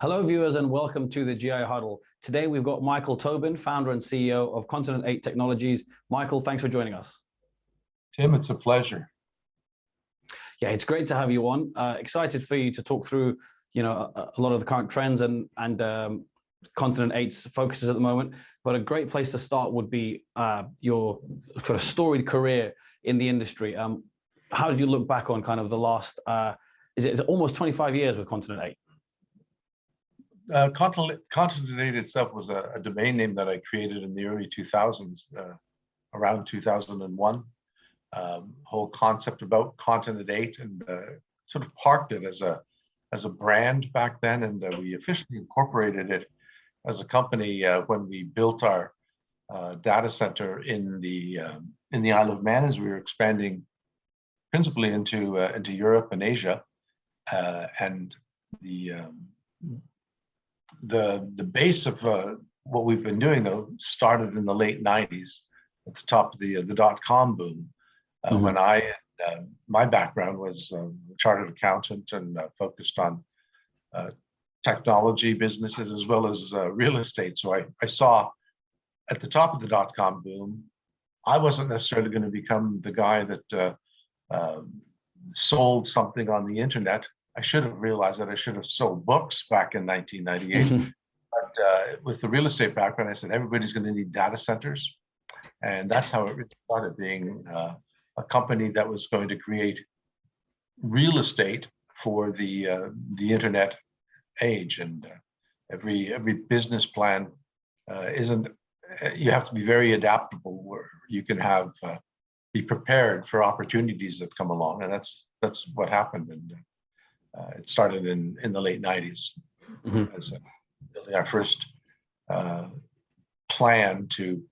Hello, viewers, and welcome to the GI Huddle. Today, we've got Michael Tobin, founder and CEO of Continent8 Technologies. Michael, thanks for joining us. Tim, it's a pleasure. Yeah, it's great to have you on. Excited for you to talk through, a lot of the current trends and Continent8's focuses at the moment. But a great place to start would be your kind of storied career in the industry. How did you look back on kind of the last, is it almost 25 years with Continent8? Continent8 itself was a domain name that I created in the early 2000s, around 2001. Whole concept about Continent8, and sort of parked it as a brand back then, and we officially incorporated it as a company when we built our data center in the Isle of Man, as we were expanding principally into Europe and Asia, and the base of what we've been doing, though, started in the late 90s at the top of the dot-com boom, when my background was a chartered accountant and focused on technology businesses as well as real estate. So I saw at the top of the dot-com boom, I wasn't necessarily going to become the guy that sold something on the internet. I should have realized that I should have sold books back in 1998. But with the real estate background, I said, everybody's going to need data centers. And that's how it really started, being a company that was going to create real estate for the internet age. And every business plan you have to be very adaptable, where you can be prepared for opportunities that come along. And that's what happened. And it started in the late 90s as building our first plan to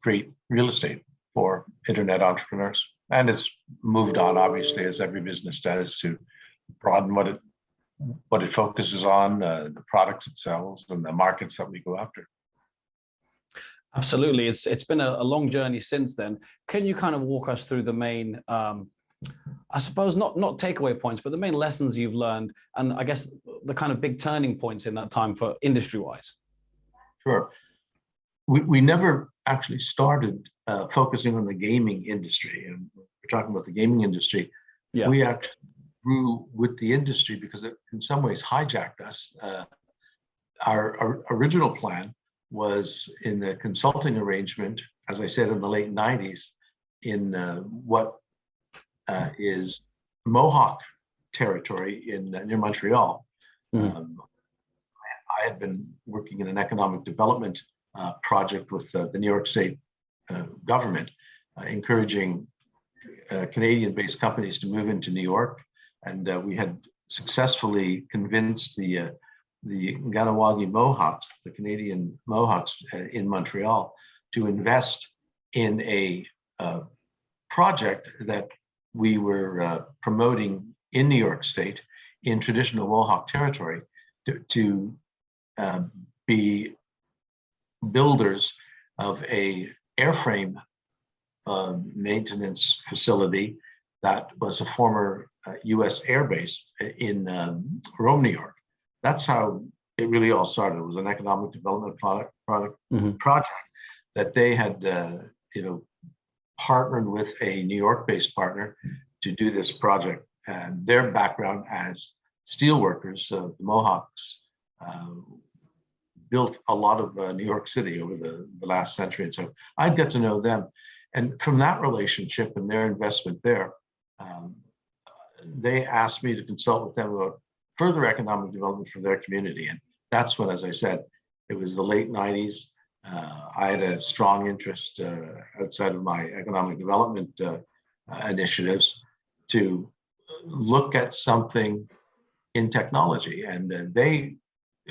create real estate for internet entrepreneurs. And it's moved on, obviously, as every business does, to broaden what it focuses on, the products it sells, and the markets that we go after. Absolutely. It's been a long journey since then. Can you kind of walk us through the main, I suppose not takeaway points, but the main lessons you've learned, and I guess the kind of big turning points in that time for industry-wise? Sure. We never actually started focusing on the gaming industry, and we're talking about the gaming industry. Yeah. We actually grew with the industry because it, in some ways, hijacked us. Our original plan was in the consulting arrangement, as I said, in the late 90s, in what is Mohawk territory near Montreal. I had been working in an economic development project with the New York State government, encouraging Canadian-based companies to move into New York, and we had successfully convinced the Ganawagi Mohawks, the Canadian Mohawks in Montreal, to invest in a project that we were promoting in New York State in traditional Mohawk territory to be builders of a airframe maintenance facility that was a former U.S. air base in Rome, New York. That's how it really all started. It was an economic development project that they had partnered with a New York-based partner to do this project. And their background as steelworkers, the Mohawks, built a lot of New York City over the last century. And so I'd get to know them. And from that relationship and their investment there, they asked me to consult with them about further economic development for their community. And that's when, as I said, it was the late 90s. I had a strong interest outside of my economic development initiatives to look at something in technology. And it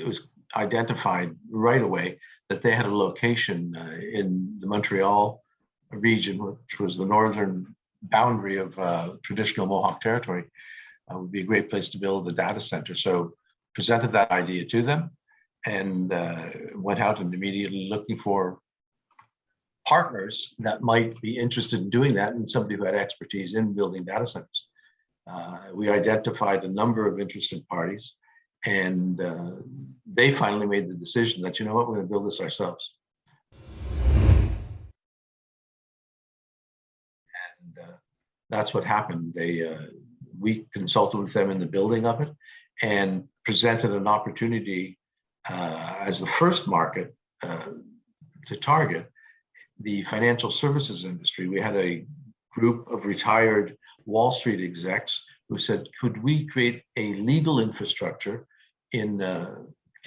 was identified right away that they had a location in the Montreal region, which was the northern boundary of traditional Mohawk territory. Would be a great place to build a data center. So presented that idea to them, and went out and immediately looking for partners that might be interested in doing that, and somebody who had expertise in building data centers. We identified a number of interested parties, And they finally made the decision that, you know what, we're going to build this ourselves. And that's what happened. We consulted with them in the building of it and presented an opportunity as the first market to target the financial services industry. We had a group of retired Wall Street execs who said, could we create a legal infrastructure in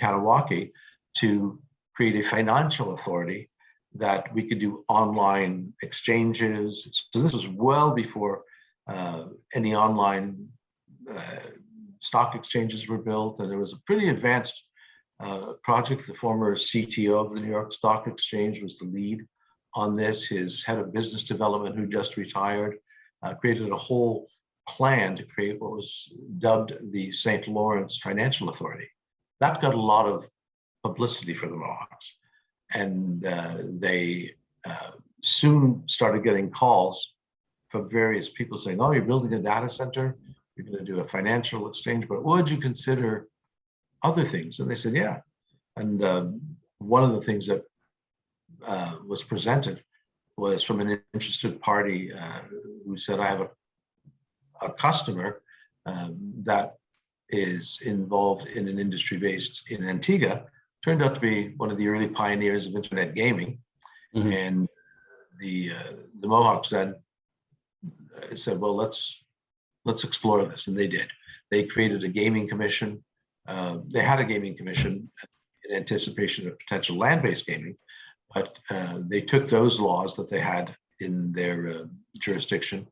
Kanawaki to create a financial authority that we could do online exchanges. So this was well before any online stock exchanges were built, and there was a pretty advanced project. The former CTO of the New York Stock Exchange was the lead on this. His head of business development, who just retired, created a whole plan to create what was dubbed the St. Lawrence Financial Authority. That got a lot of publicity for the Mohawks. And they soon started getting calls from various people saying, oh, you're building a data center, you're going to do a financial exchange, but would you consider other things? And they said, yeah. And one of the things that was presented was from an interested party who said, I have a customer that is involved in an industry based in Antigua, turned out to be one of the early pioneers of internet gaming. Mm-hmm. And the Mohawks then said, well, let's explore this. And they did. They created a gaming commission. They had a gaming commission in anticipation of potential land-based gaming, but they took those laws that they had in their jurisdiction,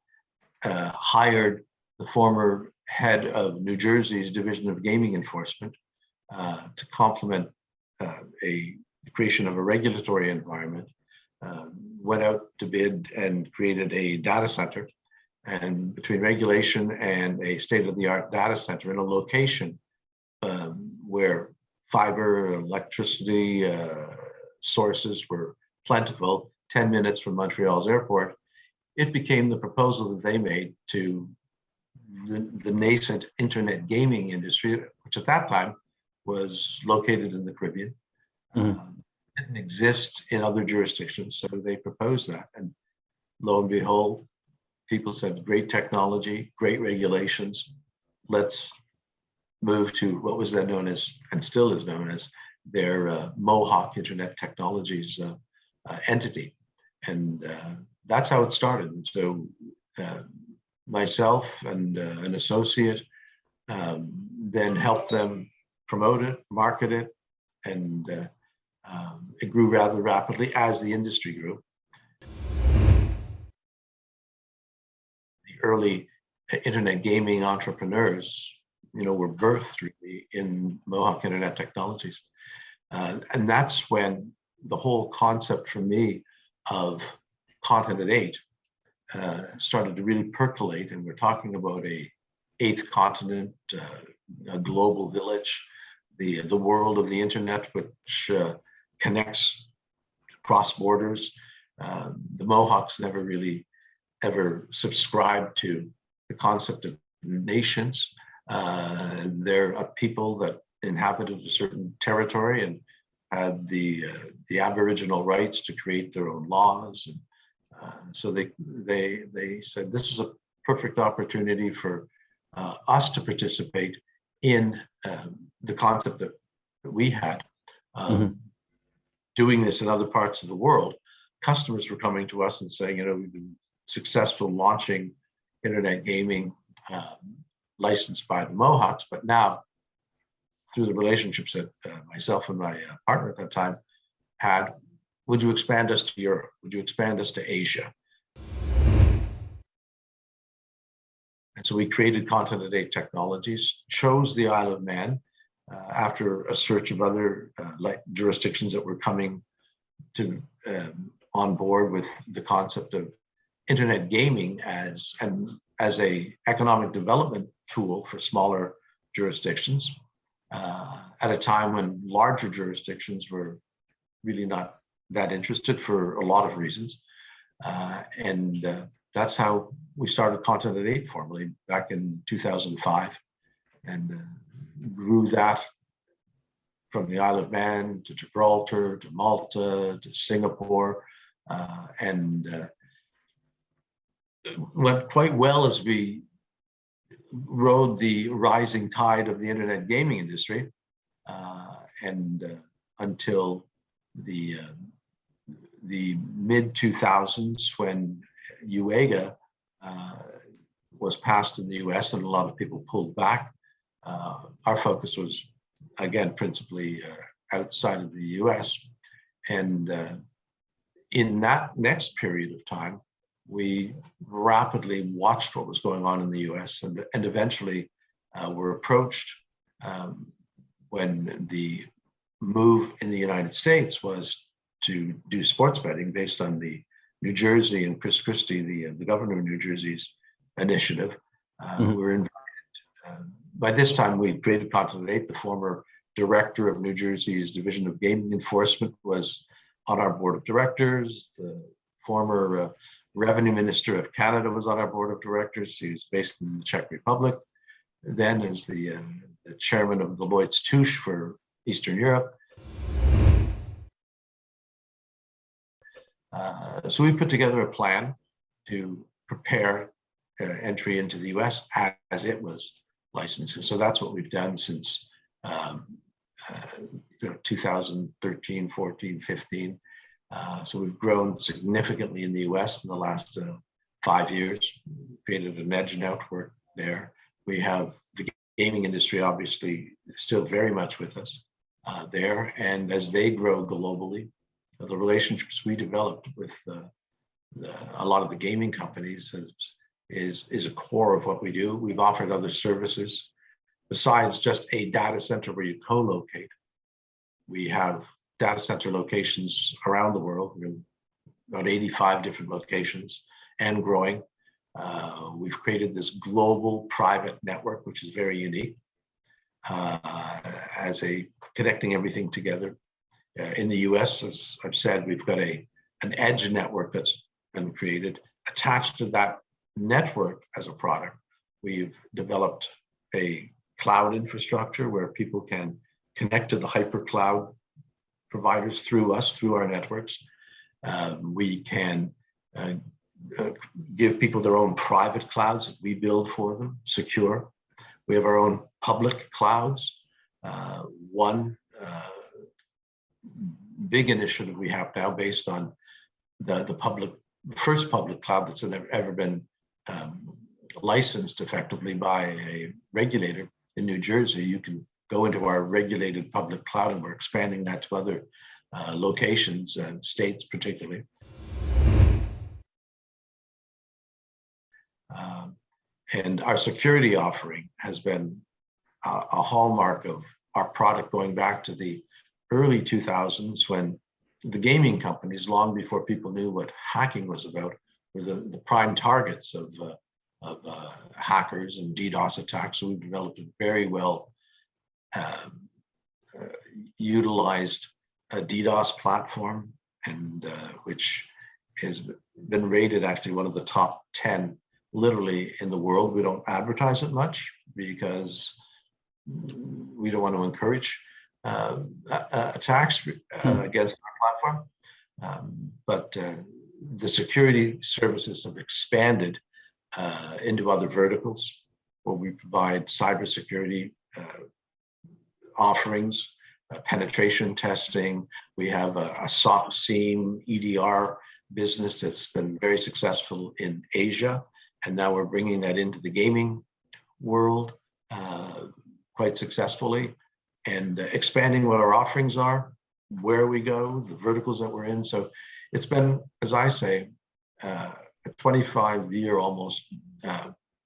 hired the former head of New Jersey's Division of Gaming Enforcement to complement the creation of a regulatory environment, went out to bid and created a data center. And between regulation and a state-of-the-art data center in a location where fiber, electricity sources were plentiful, 10 minutes from Montreal's airport, it became the proposal that they made to the nascent internet gaming industry, which at that time was located in the Caribbean. Mm-hmm. Didn't exist in other jurisdictions, so they proposed that. And lo and behold, people said, great technology, great regulations, let's move to what was then known as, and still is known as, their Mohawk Internet Technologies entity. And that's how it started. And so myself and an associate then helped them promote it, market it, and it grew rather rapidly as the industry grew. The early internet gaming entrepreneurs, were birthed really in Mohawk Internet Technologies. And that's when the whole concept for me of Continent8 started to really percolate. And we're talking about a 8th continent, a global village, the world of the internet, which connects cross borders. The Mohawks never really ever subscribed to the concept of nations. They're a people that inhabited a certain territory and had the Aboriginal rights to create their own laws. And so they said, this is a perfect opportunity for us to participate in the concept that we had. Doing this in other parts of the world, customers were coming to us and saying, we've been successful launching internet gaming licensed by the Mohawks, but now through the relationships that myself and my partner at that time had, would you expand us to Europe? Would you expand us to Asia? And so we created Continent8 Technologies, chose the Isle of Man after a search of other jurisdictions that were coming to on board with the concept of internet gaming as a economic development tool for smaller jurisdictions at a time when larger jurisdictions were really not that interested for a lot of reasons. And that's how we started Continent8 formally back in 2005. and grew that from the Isle of Man to Gibraltar to Malta to Singapore, and went quite well as we rode the rising tide of the internet gaming industry, and until the mid 2000s, when UEGA was passed in the US and a lot of people pulled back. Our focus was, again, principally outside of the US. And in that next period of time, we rapidly watched what was going on in the US, and eventually were approached when the move in the United States was to do sports betting based on the New Jersey and Chris Christie, the governor of New Jersey's initiative. We were invited. By this time, we created Continent8. The former director of New Jersey's Division of Gaming Enforcement was on our board of directors. The former revenue minister of Canada was on our board of directors. He was based in the Czech Republic. Then as the chairman of Deloitte's Touche for Eastern Europe. So we put together a plan to prepare entry into the US as it was licensed. So that's what we've done since 2013, 14, 15. So we've grown significantly in the US in the last 5 years, created an edge network there. We have the gaming industry, obviously, still very much with us there. And as they grow globally, the relationships we developed with a lot of the gaming companies is a core of what we do. We've offered other services besides just a data center where you co-locate. We have data center locations around the world. We're in about 85 different locations and growing. We've created this global private network, which is very unique, as connecting everything together. In the US, as I've said, we've got an edge network that's been created. Attached to that network as a product, we've developed a cloud infrastructure where people can connect to the hypercloud providers through us, through our networks. We can give people their own private clouds that we build for them, secure. We have our own public clouds. One big initiative we have now, based on the first public cloud that's ever been licensed effectively by a regulator in New Jersey. You can go into our regulated public cloud, and we're expanding that to other locations and states particularly. And our security offering has been a hallmark of our product going back to the early 2000s, when the gaming companies, long before people knew what hacking was about, were the prime targets of hackers and DDoS attacks. So we've developed a very well utilized DDoS platform, and which has been rated actually one of the top 10 literally in the world. We don't advertise it much because we don't want to encourage attacks against our platform. But the security services have expanded into other verticals, where we provide cybersecurity offerings, penetration testing. We have a SOC SIEM EDR business that's been very successful in Asia, and now we're bringing that into the gaming world quite successfully, and expanding what our offerings are, where we go, the verticals that we're in. So it's been, as I say, a 25-year almost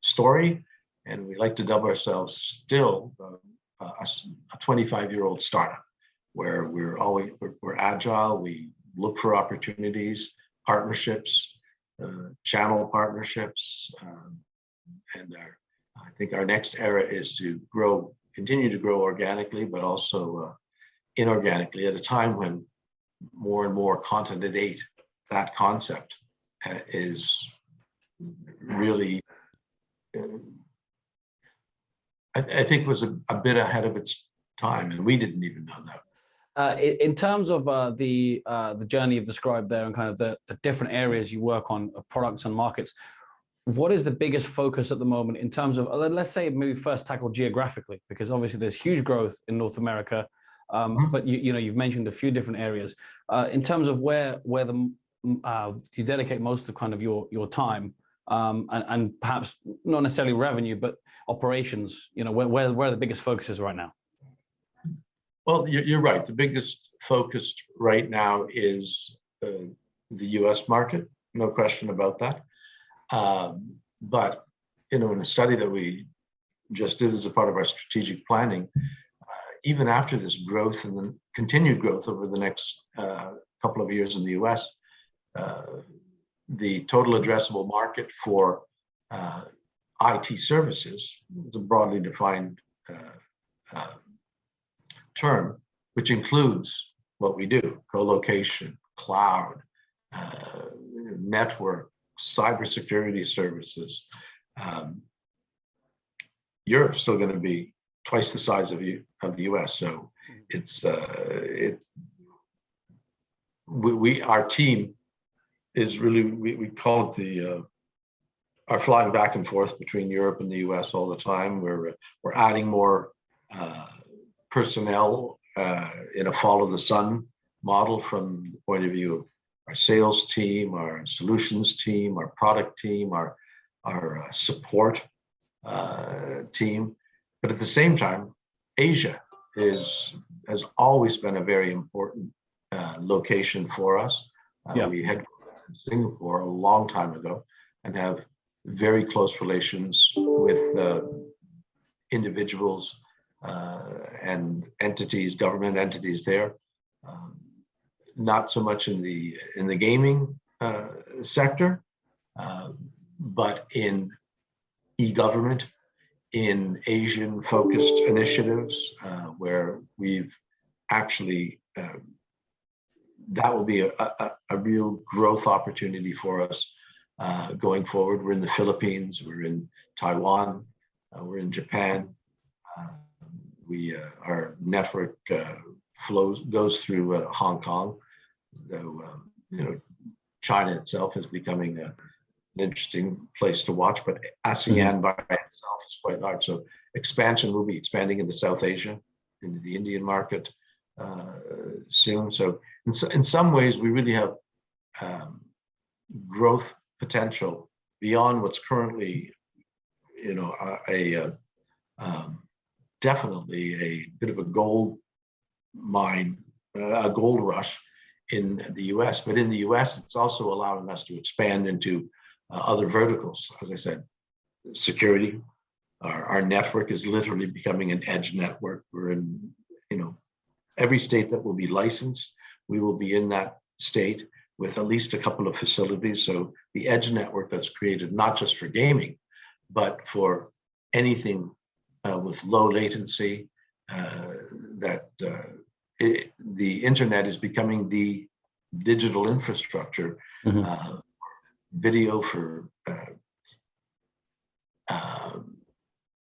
story, and we like to dub ourselves still a 25-year-old startup, where we're agile. We look for opportunities, partnerships, channel partnerships, and I think our next era is to continue to grow organically, but also inorganically, at a time when more and more Continent8, that concept, is really I think was a bit ahead of its time, and we didn't even know that. In terms of the journey you've described there and kind of the different areas you work on, products and markets, what is the biggest focus at the moment in terms of, let's say maybe first tackle geographically, because obviously there's huge growth in North America, but you've mentioned a few different areas. In terms of where you dedicate most of kind of your time, and perhaps not necessarily revenue, but operations, where are the biggest focuses right now? Well, you're right. The biggest focus right now is the U.S. market, no question about that. But in a study that we just did as a part of our strategic planning, even after this growth and the continued growth over the next couple of years in the U.S., the total addressable market for IT services, it's a broadly defined term, which includes what we do: co-location, cloud, network, cybersecurity services. Europe's still going to be twice the size of the US. So it's our team is really, we call it our flying back and forth between Europe and the US all the time. We're adding more personnel in a follow the sun model from the point of view of our sales team, our solutions team, our product team, our support team. But at the same time, Asia has always been a very important location for us. We headquartered in Singapore a long time ago and have very close relations with individuals and entities, government entities there. Not so much in the gaming sector, but in e-government, in Asian-focused initiatives, where we've actually that will be a real growth opportunity for us going forward. We're in the Philippines, we're in Taiwan, we're in Japan. Our network goes through Hong Kong, though China itself is becoming an interesting place to watch, but ASEAN by itself is quite large. So expansion will be expanding into South Asia, into the Indian market soon. So in some ways, we really have growth potential beyond what's currently, definitely a bit of a gold mine, a gold rush in the US. But in the US, it's also allowing us to expand into other verticals. As I said, security. Our network is literally becoming an edge network. We're in, every state that will be licensed, we will be in that state with at least a couple of facilities. So the edge network that's created, not just for gaming, but for anything with low latency, the internet is becoming the digital infrastructure, video for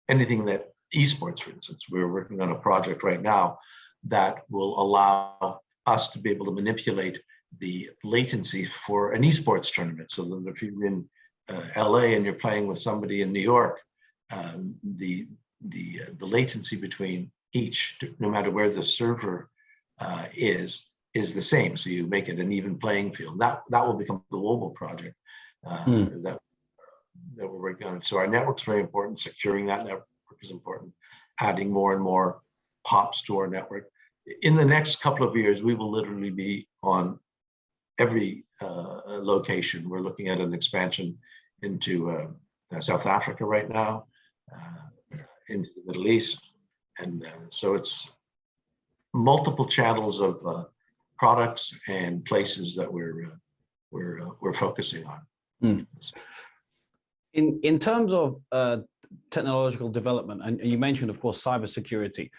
anything that esports, for instance. We're working on a project right now that will allow us to be able to manipulate the latency for an esports tournament. So that if you're in LA and you're playing with somebody in New York, the latency between each, no matter where the server is the same. So you make it an even playing field. That will become a global project that we're working on. So our network's very important. Securing that network is important. Adding more and more POPs to our network. In the next couple of years, we will literally be on every location. We're looking at an expansion into South Africa right now, into the Middle East. And so it's multiple channels of products and places that we're focusing on. In terms of technological development, and you mentioned, of course, cybersecurity.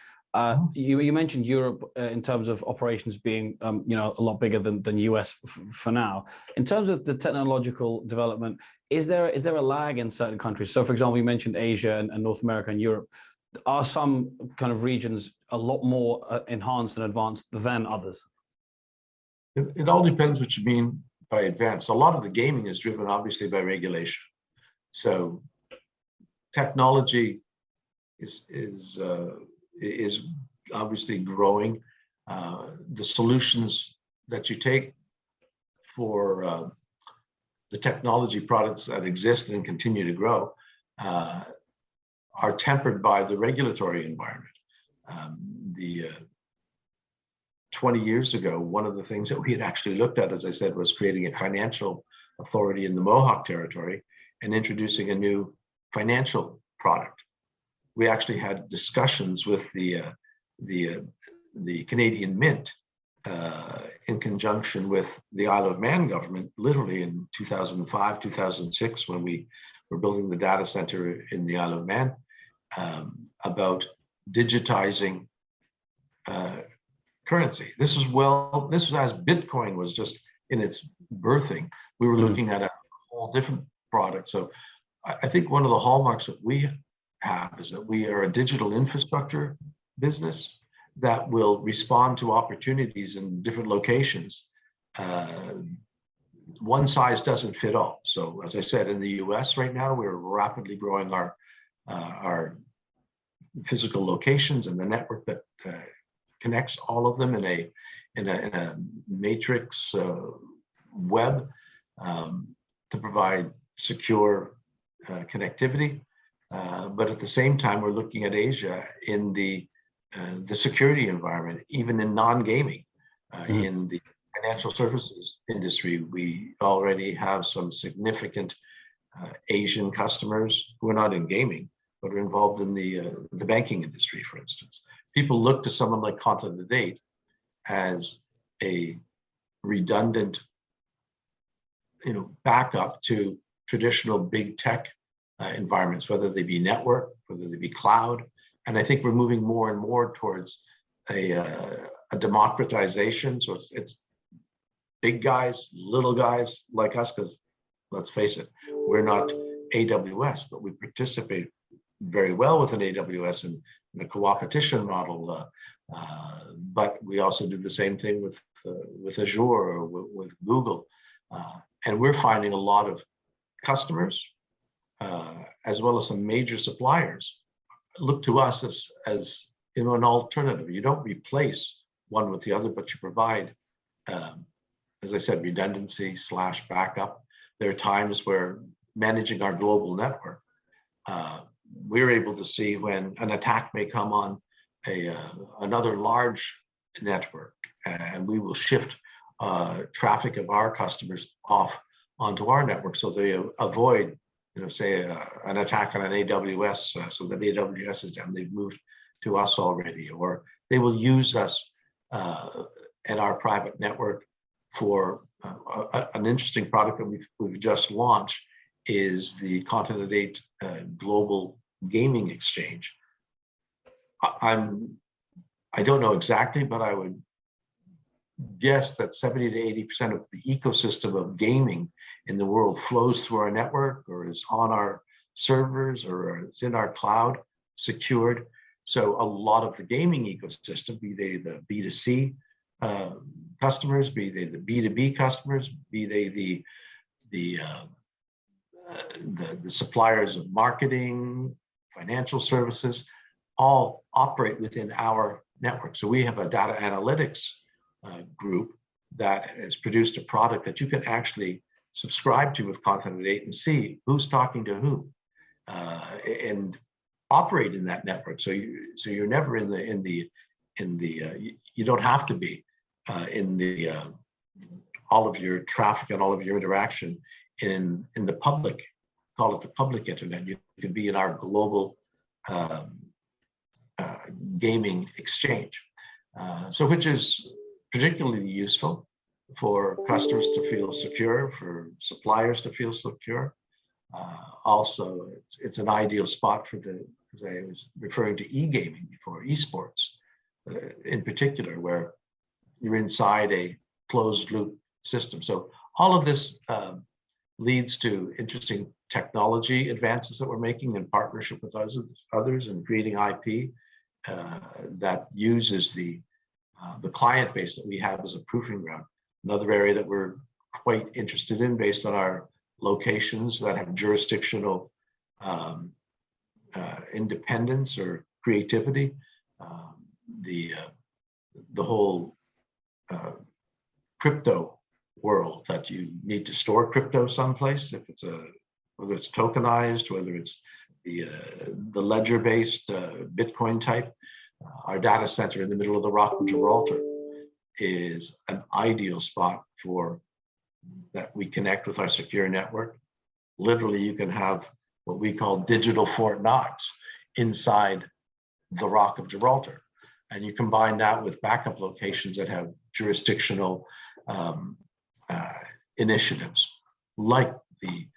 You mentioned Europe in terms of operations being, a lot bigger than US for now. In terms of the technological development, is there a lag in certain countries? So, for example, you mentioned Asia and North America and Europe. are some kind of regions a lot more enhanced and advanced than others? It all depends what you mean by advanced. A lot of the gaming is driven obviously by regulation. So technology is obviously growing. The solutions that you take for the technology products that exist and continue to grow are tempered by the regulatory environment. 20 years ago, one of the things that we had actually looked at, as I said, was creating a financial authority in the Mohawk territory and introducing a new financial product. We actually had discussions with the Canadian Mint in conjunction with the Isle of Man government, literally in 2005, 2006, when we were building the data center in the Isle of Man, about digitizing currency. This was as Bitcoin was just in its birthing. We were looking at a whole different product. So I think one of the hallmarks that we have is that we are a digital infrastructure business that will respond to opportunities in different locations. One size doesn't fit all. So as I said, in the US right now, we're rapidly growing our physical locations and the network that connects all of them in a matrix web to provide secure connectivity. But at the same time, we're looking at Asia in the security environment, even in non-gaming. In the financial services industry, we already have some significant Asian customers who are not in gaming, but are involved in the banking industry, for instance. People look to someone like Continent8 as a redundant, backup to traditional big tech environments, whether they be network, whether they be cloud. And I think we're moving more and more towards a democratization. So it's big guys, little guys like us, because let's face it, we're not AWS, but we participate very well with an AWS in a co-opetition model. But we also do the same thing with Azure or with Google. And we're finding a lot of customers, as well as some major suppliers, look to us as an alternative. You don't replace one with the other, but you provide, as I said, redundancy / backup. There are times where managing our global network, we're able to see when an attack may come on another large network, and we will shift traffic of our customers off onto our network so they avoid, say an attack on an AWS, so that AWS is down, they've moved to us already, or they will use us and our private network for an interesting product that we've just launched is the Continent8 Global Gaming Exchange. I don't know exactly, but I would guess that 70 to 80% of the ecosystem of gaming in the world flows through our network, or is on our servers, or it's in our cloud, secured. So a lot of the gaming ecosystem, be they the B2C customers, be they the B2B customers, be they the suppliers of marketing, financial services, all operate within our network. So we have a data analytics group that has produced a product that you can actually subscribe to with Continent8 and see who's talking to who, and operate in that network. So you're never in the you don't have to be in the all of your traffic and all of your interaction in the public, call it the public internet. You can be in our global gaming exchange, so which is particularly useful for customers to feel secure, for suppliers to feel secure. Also, it's an ideal spot for as I was referring to e-gaming before, esports in particular, where you're inside a closed loop system. So all of this leads to interesting technology advances that we're making in partnership with others and creating IP that uses the client base that we have as a proving ground. Another area that we're quite interested in based on our locations that have jurisdictional independence or creativity, the whole crypto world, that you need to store crypto someplace, if it's whether it's tokenized, whether it's the ledger-based Bitcoin type. Our data center in the middle of the Rock of Gibraltar is an ideal spot for that. We connect with our secure network. Literally, you can have what we call digital Fort Knox inside the Rock of Gibraltar. And you combine that with backup locations that have jurisdictional initiatives, like the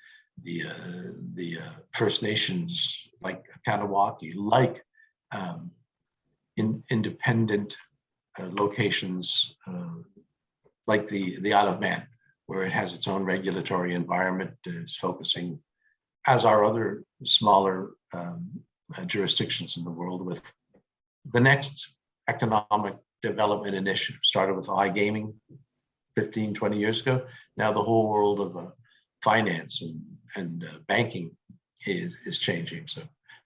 First Nations, like Kanawati, like independent locations like the Isle of Man, where it has its own regulatory environment, is focusing, as are other smaller jurisdictions in the world, with the next economic development initiative. Started with iGaming 15, 20 years ago. Now the whole world of finance and banking is changing. So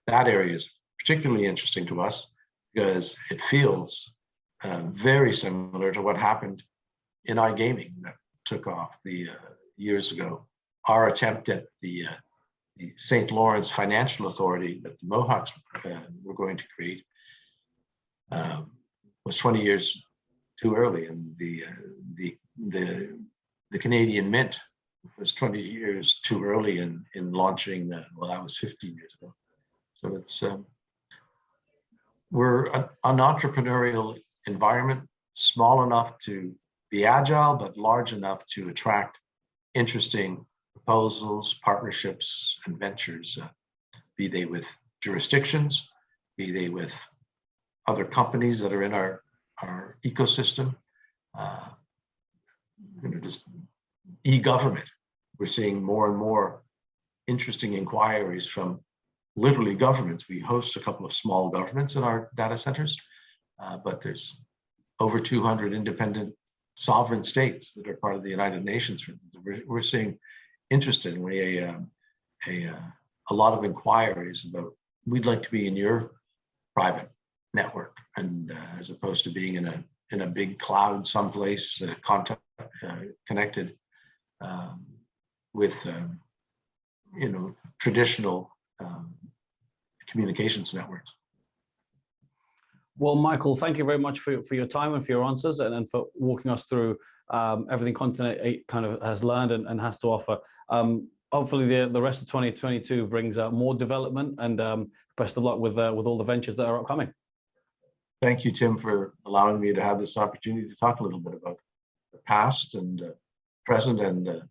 that area is particularly interesting to us because it feels very similar to what happened in iGaming that took off the years ago. Our attempt at the St. Lawrence Financial Authority that the Mohawks were going to create was 20 years too early, and the Canadian Mint was 20 years too early in launching. Well, that was 15 years ago. So it's we're an entrepreneurial environment, small enough to be agile, but large enough to attract interesting proposals, partnerships, and ventures, be they with jurisdictions, be they with other companies that are in our ecosystem. Just e-government. We're seeing more and more interesting inquiries from literally governments. We host a couple of small governments in our data centers, but there's over 200 independent sovereign states that are part of the United Nations. We're seeing, interestingly, a lot of inquiries about, we'd like to be in your private network, and as opposed to being in a big cloud someplace, connected with traditional communications networks. Well, Michael, thank you very much for your time and for your answers, and for walking us through everything Continent8 kind of has learned and has to offer. Hopefully the rest of 2022 brings more development, and best of luck with all the ventures that are upcoming. Thank you, Tim, for allowing me to have this opportunity to talk a little bit about the past and present, and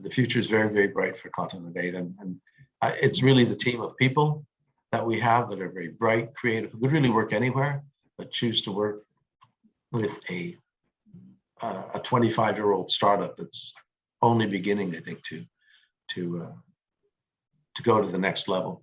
the future is very, very bright for Continent8. And it's really the team of people that we have that are very bright, creative, who could really work anywhere, but choose to work with a 25-year-old startup that's only beginning, I think, to go to the next level.